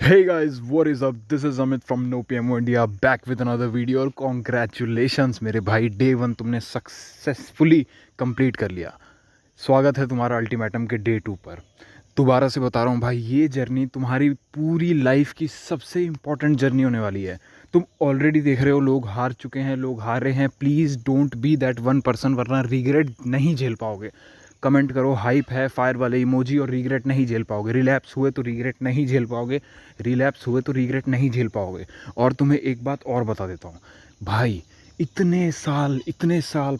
Hey guys, what is up? This is Amit from No PMO India back with another video और congratulations मेरे भाई, day 1 तुमने successfully complete कर लिया। स्वागत है तुम्हारा अल्टीमेटम के डे 2 पर। दोबारा से बता रहा हूँ भाई, ये जर्नी तुम्हारी पूरी लाइफ की सबसे इम्पॉर्टेंट जर्नी होने वाली है। तुम ऑलरेडी देख रहे हो लोग हार चुके हैं, लोग हार रहे हैं। प्लीज़ डोंट बी दैट 1%, वरना रिग्रेट नहीं झेल पाओगे। कमेंट करो हाइप है, फायर वाले इमोजी, और रिग्रेट नहीं झेल पाओगे। रिलैप्स हुए तो रिग्रेट नहीं झेल पाओगे, रिलैप्स हुए तो रिग्रेट नहीं झेल पाओगे। और तुम्हें एक बात और बता देता हूँ भाई, इतने साल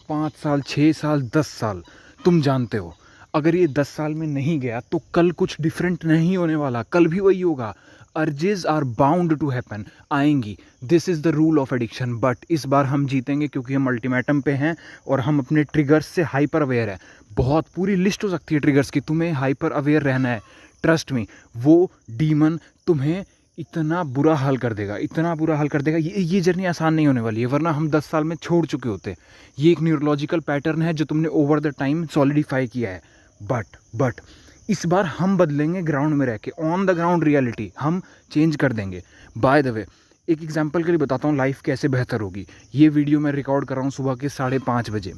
5 साल 6 साल 10 साल, तुम जानते हो अगर ये 10 साल में नहीं गया तो कल कुछ डिफरेंट नहीं होने वाला, कल भी वही होगा। Urges are bound to happen, आएंगी। This is the rule of addiction. But इस बार हम जीतेंगे क्योंकि हम अल्टीमेटम पे हैं और हम अपने ट्रिगर्स से हाइपर अवेयर है। बहुत पूरी लिस्ट हो सकती है ट्रिगर्स की, तुम्हें हाइपर अवेयर रहना है। ट्रस्ट मी, वो डीमन तुम्हें इतना बुरा हाल कर देगा, इतना बुरा हाल कर देगा। ये जर्नी आसान नहीं होने वाली है, वरना हम 10 साल में छोड़ चुके होते। ये एक न्यूरोलॉजिकल पैटर्न है जो तुमने ओवर द टाइम सॉलिडिफाई किया है। बट इस बार हम बदलेंगे ग्राउंड में रह के, ऑन द ग्राउंड रियलिटी हम चेंज कर देंगे। बाय द वे, एक एग्जांपल के लिए बताता हूँ लाइफ कैसे बेहतर होगी। ये वीडियो मैं रिकॉर्ड कर रहा हूँ सुबह के 5:30 बजे।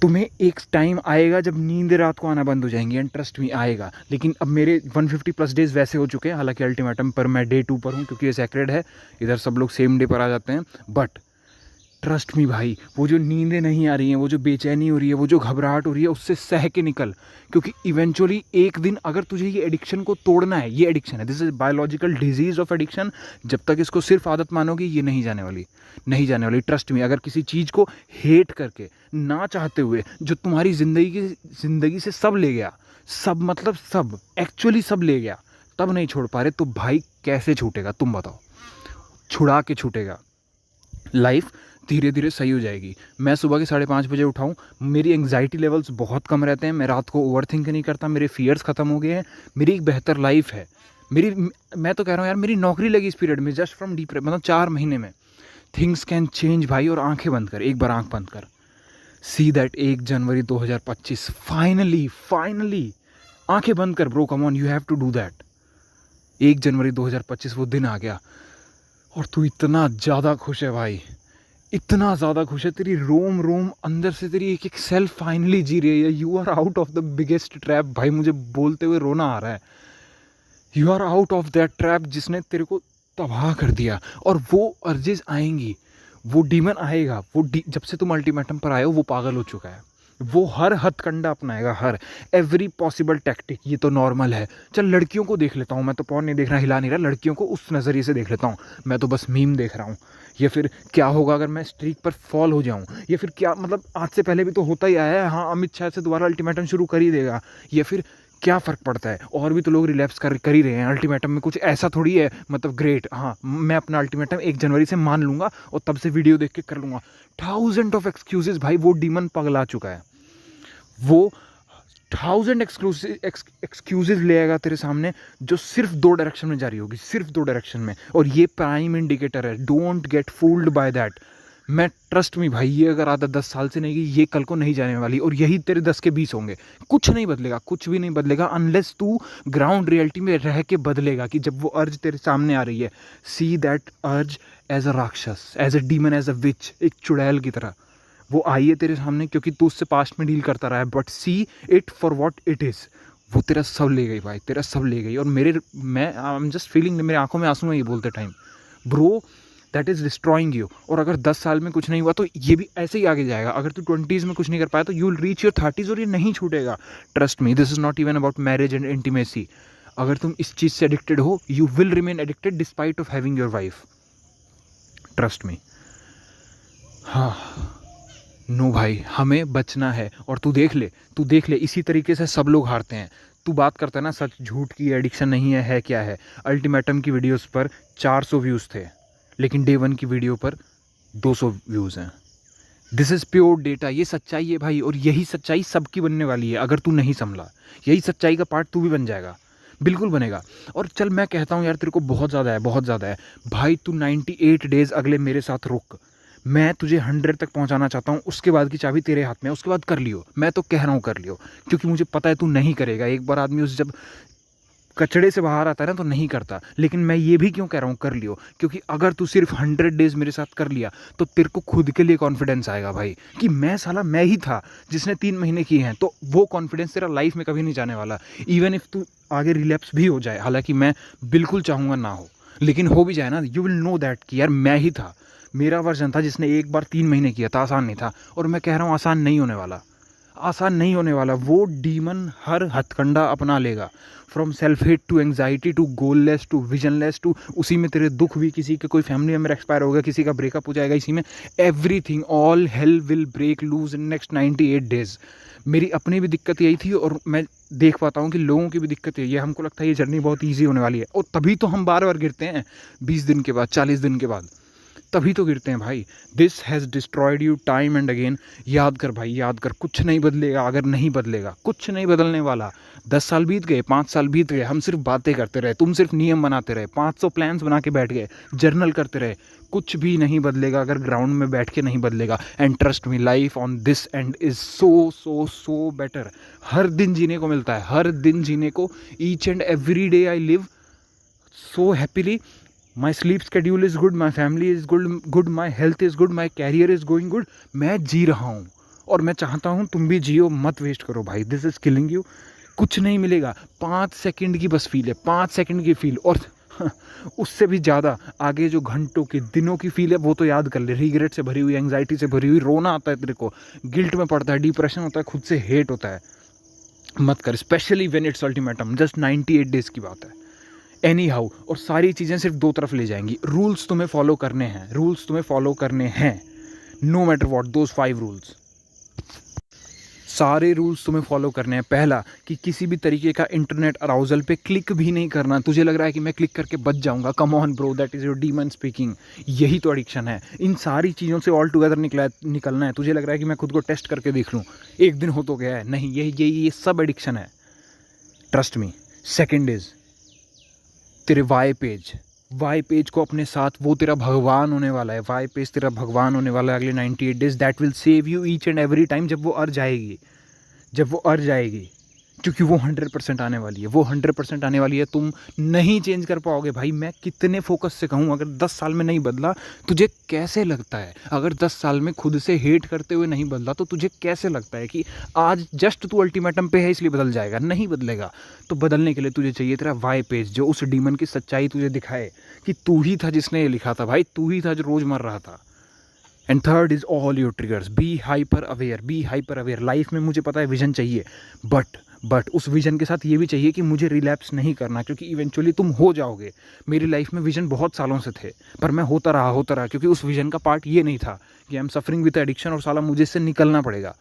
तुम्हें एक टाइम आएगा जब नींद रात को आना बंद हो जाएंगी, एंड ट्रस्ट मी आएगा। लेकिन अब मेरे 150+ डेज वैसे हो चुके हैं। हालांकि अल्टीमेटम पर मैं डे 2 पर हूँ क्योंकि ये सैक्रेड है, इधर सब लोग सेम डे पर आ जाते हैं। बट ट्रस्ट मी भाई, वो जो नींदें नहीं आ रही हैं, वो जो बेचैनी हो रही है, वो जो घबराहट हो रही है, उससे सह के निकल। क्योंकि इवेंचुअली एक दिन अगर तुझे ये एडिक्शन को तोड़ना है, ये एडिक्शन है, this is biological disease of addiction. जब तक इसको सिर्फ आदत मानोगे, ये नहीं जाने वाली, नहीं जाने वाली। ट्रस्ट मी, अगर किसी चीज़ को हेट करके, ना चाहते हुए, जो तुम्हारी ज़िंदगी से सब ले गया, सब मतलब सब, एक्चुअली सब ले गया, तब नहीं छोड़ पा रहे, तो भाई कैसे छूटेगा? तुम बताओ। छुड़ा के छूटेगा। लाइफ धीरे धीरे सही हो जाएगी। मैं सुबह के 5:30 बजे उठाऊँ, मेरी एंग्जाइटी लेवल्स बहुत कम रहते हैं, मैं रात को ओवर थिंक नहीं करता, मेरे फियर्स ख़त्म हो गए हैं, मेरी एक बेहतर लाइफ है। मैं तो कह रहा हूँ यार, मेरी नौकरी लगी इस पीरियड में, जस्ट फ्रॉम डीप, मतलब 4 महीने में थिंग्स कैन चेंज भाई। और आंखें बंद कर, एक बार आंख बंद कर, सी दैट 1 जनवरी 2025 फाइनली आंखें बंद कर bro, come on, you have to do that. 1 जनवरी 2025 वो दिन आ गया और तू इतना ज़्यादा खुश है भाई, इतना ज़्यादा खुश है, तेरी रोम रोम अंदर से तेरी एक एक सेल फाइनली जी रही है। You are out of the biggest trap. भाई मुझे बोलते हुए रोना आ रहा है। You are out of that trap जिसने तेरे को तबाह कर दिया। और वो अर्जेस आएंगी, वो डीमन आएगा, जब से तुम अल्टीमेटम पर आए हो वो पागल हो चुका है। वो हर हथकंडा अपनाएगा, हर एवरी पॉसिबल टैक्टिक। ये तो नॉर्मल है, चल लड़कियों को देख लेता हूँ, मैं तो पॉर्न नहीं देख रहा, हिला नहीं रहा, लड़कियों को उस नज़रिए से देख लेता हूँ, मैं तो बस मीम देख रहा हूँ। या फिर क्या होगा अगर मैं स्ट्रीक पर फॉल हो जाऊँ, या फिर क्या, मतलब आज से पहले भी तो होता ही आया है। हाँ, अमित शाह से दोबारा अल्टीमेटम शुरू कर ही देगा, या फिर क्या फ़र्क पड़ता है, और भी तो लोग रिलैप्स कर ही रहे हैं। अल्टीमेटम में कुछ ऐसा थोड़ी है, मतलब ग्रेट। हाँ, मैं अपना अल्टीमेटम 1 जनवरी से मान लूँगा और तब से वीडियो देख के कर लूँगा। 1000 ऑफ एक्सक्यूजेज भाई, वो डीमन पगला चुका है। वो 1000 एक्सक्यूजेज ले आएगा तेरे सामने, जो सिर्फ 2 डायरेक्शन में जारी होगी, सिर्फ 2 डायरेक्शन में। और ये प्राइम इंडिकेटर है, don't get fooled by that. मैं ट्रस्ट मी भाई, ये अगर आदत 10 साल से नहीं गई, ये कल को नहीं जाने वाली। और यही तेरे 10 के 20 होंगे। कुछ नहीं बदलेगा, कुछ भी नहीं बदलेगा, अनलेस तू ग्राउंड रियलिटी में रह के बदलेगा। कि जब वो अर्ज तेरे सामने आ रही है, सी दैट अर्ज एज अ राक्षस, as a demon, as a witch, एक चुड़ैल की तरह वो आई है तेरे सामने, क्योंकि तू उससे पास्ट में डील करता रहा है। But see it for what it is. वो तेरा सब ले गई भाई, तेरा सब ले गई। और मैं आई एम जस्ट फीलिंग, मेरे आंखों में आंसू है ये बोलते time. Bro, that is destroying you. और अगर 10 साल में कुछ नहीं हुआ तो ये भी ऐसे ही आगे जाएगा। अगर तू 20s में कुछ नहीं कर पाया तो you will reach your 30s और ये नहीं छूटेगा। Trust me, this is not even about marriage and intimacy. अगर तुम इस चीज़ से एडिक्टेड हो, you will remain addicted despite of having your wife. Trust me. हाँ, नो भाई, हमें बचना है। और तू देख ले, इसी तरीके से सब लोग हारते हैं। तू बात करता है ना सच झूठ की, एडिक्शन नहीं है क्या है। अल्टीमेटम की वीडियोस पर 400 व्यूज़ थे, लेकिन डे 1 की वीडियो पर 200 व्यूज़ हैं। दिस इज़ प्योर डेटा, ये सच्चाई है भाई। और यही सच्चाई सबकी बनने वाली है अगर तू नहीं संभला। यही सच्चाई का पार्ट तू भी बन जाएगा, बिल्कुल बनेगा। और चल मैं कहता हूँ यार, तेरे को बहुत ज़्यादा है, बहुत ज़्यादा है भाई। तू 98 डेज़ अगले मेरे साथ रुक, मैं तुझे 100 तक पहुंचाना चाहता हूं। उसके बाद की चाबी तेरे हाथ में है, उसके बाद कर लियो। मैं तो कह रहा हूं कर लियो, क्योंकि मुझे पता है तू नहीं करेगा। एक बार आदमी उस जब कचड़े से बाहर आता है ना तो नहीं करता। लेकिन मैं ये भी क्यों कह रहा हूँ कर लियो, क्योंकि अगर तू सिर्फ 100 डेज मेरे साथ कर लिया तो तेरे को खुद के लिए कॉन्फिडेंस आएगा भाई कि मैं साला मैं ही था जिसने 3 महीने किए हैं। तो वो कॉन्फिडेंस तेरा लाइफ में कभी नहीं जाने वाला। इवन इफ तू आगे रिलैप्स भी हो जाए, हालांकि मैं बिल्कुल चाहूँगा ना हो, लेकिन हो भी जाए ना, यू विल नो दैट कि यार मैं ही था, मेरा वर्जन था जिसने एक बार 3 महीने किया था। आसान नहीं था, और मैं कह रहा हूँ आसान नहीं होने वाला, आसान नहीं होने वाला। वो डीमन हर हथकंडा अपना लेगा, from self hate to anxiety to goalless to visionless to उसी में तेरे दुख भी, किसी के कोई फैमिली मेम्बर एक्सपायर हो गया, किसी का ब्रेकअप हो जाएगा इसी में, everything all hell will break loose in next 98 days. मेरी अपनी भी दिक्कत यही थी, और मैं देख पाता हूँ कि लोगों की भी दिक्कत यही है। हमको लगता है ये जर्नी बहुत ईजी होने वाली है, और तभी तो हम बार बार गिरते हैं 20 दिन के बाद, 40 दिन के बाद, तभी तो गिरते हैं भाई। This has destroyed you time and again. याद कर भाई, याद कर, कुछ नहीं बदलेगा अगर नहीं बदलेगा, कुछ नहीं बदलने वाला। 10 साल बीत गए, 5 साल बीत गए, हम सिर्फ बातें करते रहे, तुम सिर्फ नियम बनाते रहे, 500 प्लान्स बना के बैठ गए, जर्नल करते रहे, कुछ भी नहीं बदलेगा अगर ग्राउंड में बैठ के नहीं बदलेगा। And trust me, life on this end is so so so better. हर दिन जीने को मिलता है, हर दिन जीने को। Each and every day I live so happily. My sleep schedule is good, my family is good, my health is good, my career is going good. मैं जी रहा हूँ, और मैं चाहता हूँ तुम भी जियो, मत वेस्ट करो भाई। This is killing you. कुछ नहीं मिलेगा, 5 सेकंड की बस फील है, 5 सेकंड की फील, और उससे भी ज़्यादा आगे जो घंटों की, दिनों की फील है वो तो याद कर ले। रिग्रेट से भरी हुई, एंग्जाइटी से भरी हुई, रोना आता है तेरे को, गिल्ट में पड़ता है, डिप्रेशन होता है, खुद से हेट होता है। मत कर, specially when it's ultimatum. Just 98 days की बात है, एनी हाउ। और सारी चीज़ें सिर्फ 2 तरफ ले जाएंगी। रूल्स तुम्हें फॉलो करने हैं, रूल्स तुम्हें फॉलो करने हैं, no matter what, those 5 rules, सारे रूल्स तुम्हें फॉलो करने हैं। पहला, कि किसी भी तरीके का इंटरनेट अराउजल पे क्लिक भी नहीं करना। तुझे लग रहा है कि मैं क्लिक करके बच जाऊंगा, come on bro, that is your demon speaking. यही तो एडिक्शन है। इन सारी चीज़ों से ऑल टुगेदर निकलना है। तुझे लग रहा है कि मैं खुद को टेस्ट करके देख लूँ, एक दिन हो तो गया है, नहीं, ये सब एडिक्शन है, ट्रस्ट मी। सेकेंड इज तेरे वाई पेज को अपने साथ, वो तेरा भगवान होने वाला है। वाई पेज तेरा भगवान होने वाला है अगले 98 days. That will save you each and every time. जब वो अर जाएगी, क्योंकि वो 100% आने वाली है, वो 100% आने वाली है। तुम नहीं चेंज कर पाओगे भाई। मैं कितने फोकस से कहूँ, अगर 10 साल में नहीं बदला, तुझे कैसे लगता है? अगर 10 साल में खुद से हेट करते हुए नहीं बदला, तो तुझे कैसे लगता है कि आज जस्ट तू अल्टीमेटम पे है इसलिए बदल जाएगा? नहीं बदलेगा। तो बदलने के लिए तुझे चाहिए तेरा वाई पेज, जो उस डीमन की सच्चाई तुझे दिखाए कि तू ही था जिसने ये लिखा था भाई, तू ही था जो रोज़ मर रहा था। And third is all your triggers. Be hyper aware. Life में मुझे पता है विजन चाहिए, बट उस विजन के साथ ये भी चाहिए कि मुझे रिलैप्स नहीं करना, क्योंकि इवेंचुअली तुम हो जाओगे। मेरी लाइफ में विजन बहुत सालों से थे, पर मैं होता रहा, क्योंकि उस विजन का पार्ट ये नहीं था कि I am suffering with addiction और साला मुझे इससे निकलना पड़ेगा,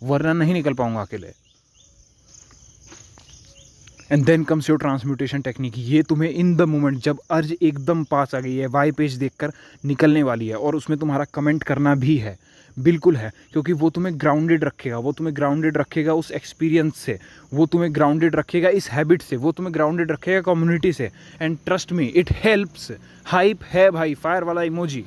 वरना नहीं निकल पाऊंगा अकेले। And then comes your transmutation technique. ये तुम्हें इन द मोमेंट, जब अर्ज एकदम पास आ गई है, वाई पेज देखकर निकलने वाली है, और उसमें तुम्हारा कमेंट करना भी है, बिल्कुल है, क्योंकि वो तुम्हें ग्राउंडेड रखेगा, उस एक्सपीरियंस से, वो तुम्हें ग्राउंडेड रखेगा इस हैबिट से, वो तुम्हें ग्राउंडेड रखेगा कम्युनिटी से। And trust me, it helps. Hype है भाई, फायर वाला emoji.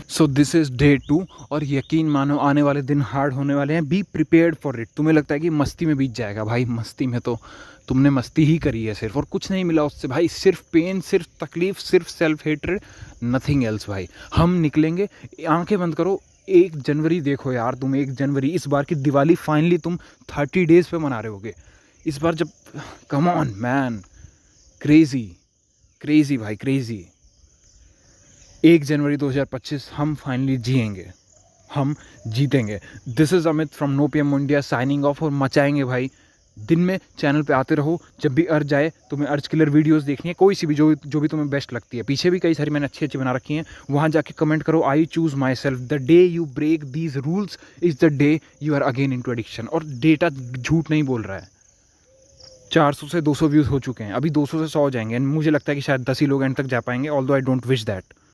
So this is day 2, और यकीन मानो आने वाले दिन हार्ड होने वाले हैं। Be prepared for it. तुम्हें लगता है कि मस्ती में बीत जाएगा भाई, मस्ती में तो तुमने मस्ती ही करी है सिर्फ, और कुछ नहीं मिला उससे भाई। सिर्फ पेन, सिर्फ तकलीफ, सिर्फ सेल्फ हेट्रेड, नथिंग एल्स भाई। हम निकलेंगे, आंखें बंद करो, 1 जनवरी देखो यार तुम, 1 जनवरी, इस बार की दिवाली फाइनली तुम 30 डेज पे मना रहे होगे इस बार। जब कम ऑन मैन, क्रेजी भाई, क्रेजी। 1 जनवरी 2025 हम फाइनली जिएंगे, हम जीतेंगे। This is Amit from no PM India signing off, और मचाएंगे भाई। दिन में चैनल पे आते रहो, जब भी अर्ज आए, तुम्हें अर्ज किलर वीडियोस देखनी है, कोई सी भी जो भी तुम्हें बेस्ट लगती है, पीछे भी कई सारी मैंने अच्छी बना रखी हैं, वहाँ जाके कमेंट करो, I choose myself. The day you break these rules is the day you are again into addiction. और डेटा झूठ नहीं बोल रहा है। 400 से 200 व्यूज़ हो चुके हैं, अभी 200 से 100 जाएंगे, एंड मुझे लगता है कि शायद 10 ही लोग एंड तक जा पाएंगे, although I don't wish that.